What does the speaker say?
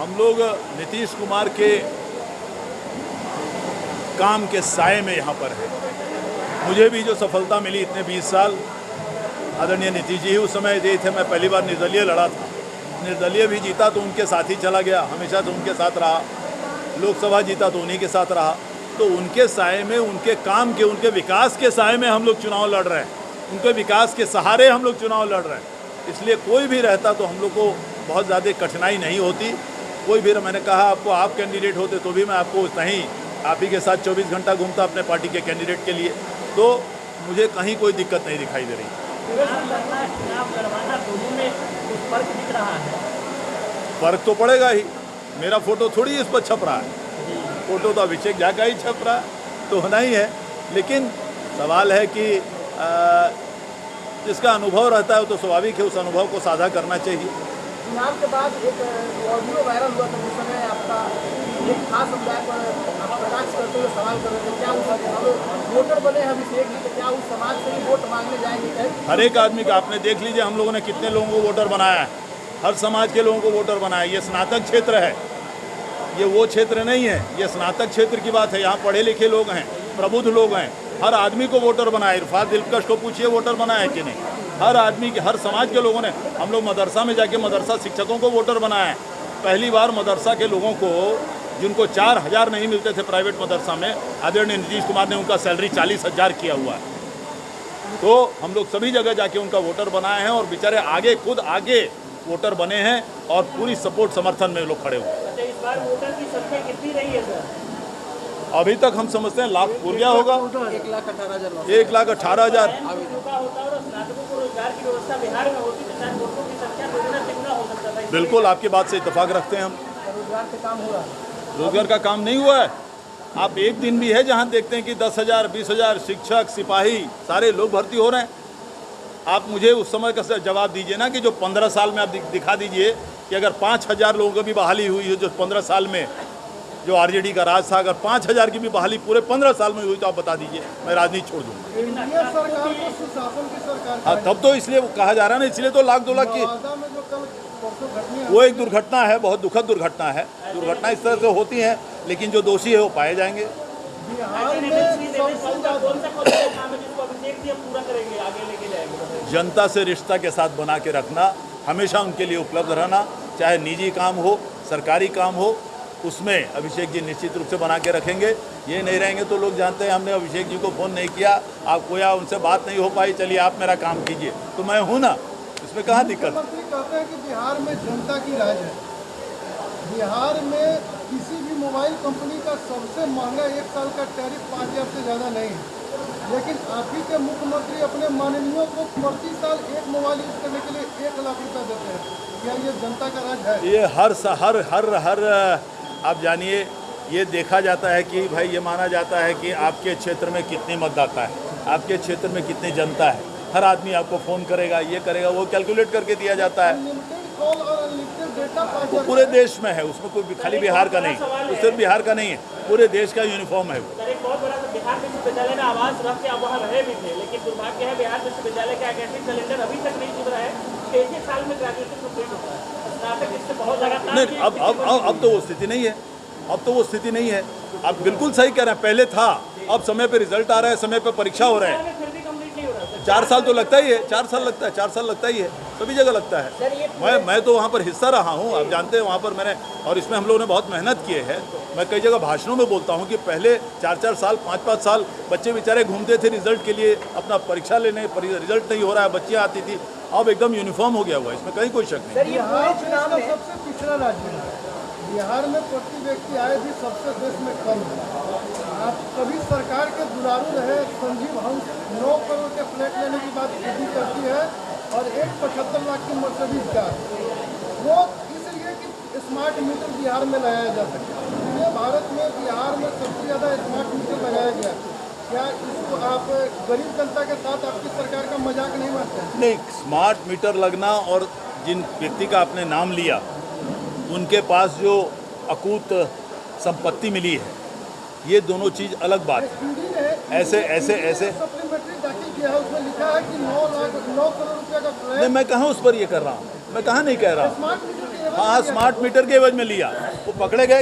हम लोग नीतीश कुमार के काम के साए में यहाँ पर है। मुझे भी जो सफलता मिली इतने 20 साल, आदरणीय नीतीश जी ही उस समय ये थे। मैं पहली बार निर्दलीय लड़ा था, निर्दलीय भी जीता तो उनके साथ ही चला गया, हमेशा से उनके साथ रहा। लोकसभा जीता तो उन्हीं के साथ रहा। तो उनके साए में, उनके काम के, उनके विकास के साए में हम लोग चुनाव लड़ रहे हैं, उनके विकास के सहारे हम लोग चुनाव लड़ रहे हैं। इसलिए कोई भी रहता तो हम लोग को बहुत ज़्यादा कठिनाई नहीं होती। कोई भी, मैंने कहा आपको, आप कैंडिडेट होते तो भी मैं आपको नहीं आप ही के साथ 24 घंटा घूमता अपने पार्टी के कैंडिडेट के लिए, तो मुझे कहीं कोई दिक्कत नहीं दिखाई दे रही। फर्क तो पड़ेगा ही, मेरा फोटो थोड़ी इस पर छप रहा है, फोटो तो अभिषेक झा का ही छप रहा है, तो होना ही है। लेकिन सवाल है कि जिसका अनुभव रहता है तो स्वाभाविक है उस अनुभव को साझा करना चाहिए। चुनाव के बाद एक ऑडियो वायरल हुआ था, उस समय आपका एक खास समुदाय पर आप कटाक्ष करते हुए सवाल कर रहे थे, क्या उस वोटर बने अभिषेक जी, तो क्या उस समाज से ही वोट मांगने जाएंगे? हर एक आदमी का आपने देख लीजिए, हम लोगों ने कितने लोगों को वोटर बनाया है, हर समाज के लोगों को वोटर बनाया। ये स्नातक क्षेत्र है, ये वो क्षेत्र नहीं है, ये स्नातक क्षेत्र की बात है। यहाँ पढ़े लिखे लोग हैं, प्रबुद्ध लोग हैं, हर आदमी को वोटर बनाया। इरफान दिलकश को पूछिए वोटर बनाया है कि नहीं। हर आदमी के, हर समाज के लोगों ने, हम लोग मदरसा में जाके मदरसा शिक्षकों को वोटर बनाया है। पहली बार मदरसा के लोगों को, जिनको 4,000 नहीं मिलते थे प्राइवेट मदरसा में, आदरणीय नीतीश कुमार ने उनका सैलरी 40,000 किया हुआ है। तो हम लोग सभी जगह जाके उनका वोटर बनाए हैं और बेचारे आगे, खुद आगे वोटर बने हैं और पूरी सपोर्ट समर्थन में लोग खड़े हुए। इस बार वोटर की संख्या कितनी रही है सर? अभी तक हम समझते हैं लाख पूर गया होगा, 1,18,000। 1,18,000। बिल्कुल आपकी बात से इत्तेफाक रखते हैं हम। रोजगार का काम हो रहा है? रोजगार का काम नहीं हुआ है। आप एक दिन भी है जहां देखते हैं कि 10,000, 20,000 शिक्षक, सिपाही, सारे लोग भर्ती हो रहे हैं। आप मुझे उस समय का जवाब दीजिए ना कि जो 15 साल में आप दिखा दीजिए कि अगर 5,000 लोगों की भी बहाली हुई है, जो 15 साल में जो आरजेडी का राज था, अगर 5,000 की भी बहाली पूरे 15 साल में हुई तो आप बता दीजिए, मैं राजनीति छोड़ दूंगा। एनडीए सरकार को सुशासन की सरकार, हाँ, तब तो इसलिए कहा जा रहा है ना, इसलिए तो लाख 2 लाख की वो एक दुर्घटना है, बहुत दुखद दुर्घटना है। दुर्घटना इस तरह से होती है, लेकिन जो दोषी है वो पाए जाएंगे। जनता से रिश्ता के साथ बना के रखना, हमेशा उनके लिए उपलब्ध रहना, चाहे निजी काम हो, सरकारी काम हो, उसमें अभिषेक जी निश्चित रूप से बना के रखेंगे। ये नहीं रहेंगे तो लोग जानते हैं हमने अभिषेक जी को फ़ोन नहीं किया, आपको या उनसे बात नहीं हो पाई, चलिए आप मेरा काम कीजिए, तो मैं हूँ ना, इसमें कहाँ दिक्कत। मुख्यमंत्री कहते हैं कि बिहार में जनता की राज है। बिहार में किसी भी मोबाइल कंपनी का सबसे महंगा 1 साल का टैरिफ 5,000 से ज़्यादा नहीं है, लेकिन आप ही के मुख्यमंत्री अपने माननीयों को प्रति साल एक मोबाइल यूज करने के लिए 1 लाख रुपया देते हैं। क्या ये जनता का राज है? ये हर आप जानिए, ये देखा जाता है कि भाई, ये माना जाता है कि आपके क्षेत्र में कितनी मतदाता है, आपके क्षेत्र में कितनी जनता है। हर आदमी आपको फ़ोन करेगा, ये करेगा, वो कैलकुलेट करके दिया जाता है। वो पूरे देश में है, उसमें कोई खाली बिहार का नहीं, वो सिर्फ बिहार का नहीं है, पूरे देश का यूनिफॉर्म है वो। एक बहुत बड़ा बिहार विश्वविद्यालय में आवास रख के आप वहाँ रहे भी थे, लेकिन दुर्भाग्य है बिहार विश्वविद्यालय का एकेडमिक कैलेंडर अभी तक नहीं सुधरा है। 6 साल में ग्रेजुएशन कंप्लीट होता है, स्नातक इससे बहुत ज़्यादा नहीं। अब तो वो स्थिति नहीं है, अब तो वो स्थिति नहीं है। आप बिल्कुल सही कह रहे हैं, पहले था, अब समय पे रिजल्ट आ रहा है, समय पे परीक्षा हो रहा है। 4 साल तो लगता ही है, 4 साल लगता है, 4 साल लगता ही है, सभी जगह लगता है। मैं तो वहाँ पर हिस्सा रहा हूँ, आप जानते हैं, वहाँ पर मैंने, और इसमें हम लोगों ने बहुत मेहनत किए है। मैं कई जगह भाषणों में बोलता हूँ कि पहले 4-4 साल, 5-5 साल बच्चे बेचारे घूमते थे रिजल्ट के लिए, अपना परीक्षा लेने, रिजल्ट नहीं हो रहा है, बच्चियाँ आती थी, अब एकदम यूनिफॉर्म हो गया हुआ है, इसमें कहीं कोई शक नहीं। सबसे पिछड़ा राज्य है, बिहार में प्रति व्यक्ति आय भी सबसे देश में कम है। आप कभी सरकार के दुरारू रहे, संजीव हंस 9 करोड़ के फ्लैट लेने की बात खुद करती है और 75 लाख की मर्सिडीज कार, वो इसलिए कि स्मार्ट मीटर बिहार में लगाया जा सके। पूरे भारत में बिहार में सबसे ज़्यादा स्मार्ट मीटर लगाया गया। क्या इसको आप गरीब जनता के साथ आपकी सरकार का मजाक नहीं मानते हैं? नहीं, स्मार्ट मीटर लगना और जिन व्यक्ति का आपने नाम लिया, उनके पास जो अकूत संपत्ति मिली है, ये दोनों चीज़ अलग बात है। ऐसे सप्लीमेंट्री दाखिल किया है, उसमें लिखा है कि 9 करोड़ रुपया का नहीं, मैं कहाँ उस पर ये कर रहा हूँ, मैं कहाँ नहीं कह रहा हूँ। स्मार्ट मीटर एवज हाँ, स्मार्ट मीटर के एवज में लिया। वो पकड़े गए,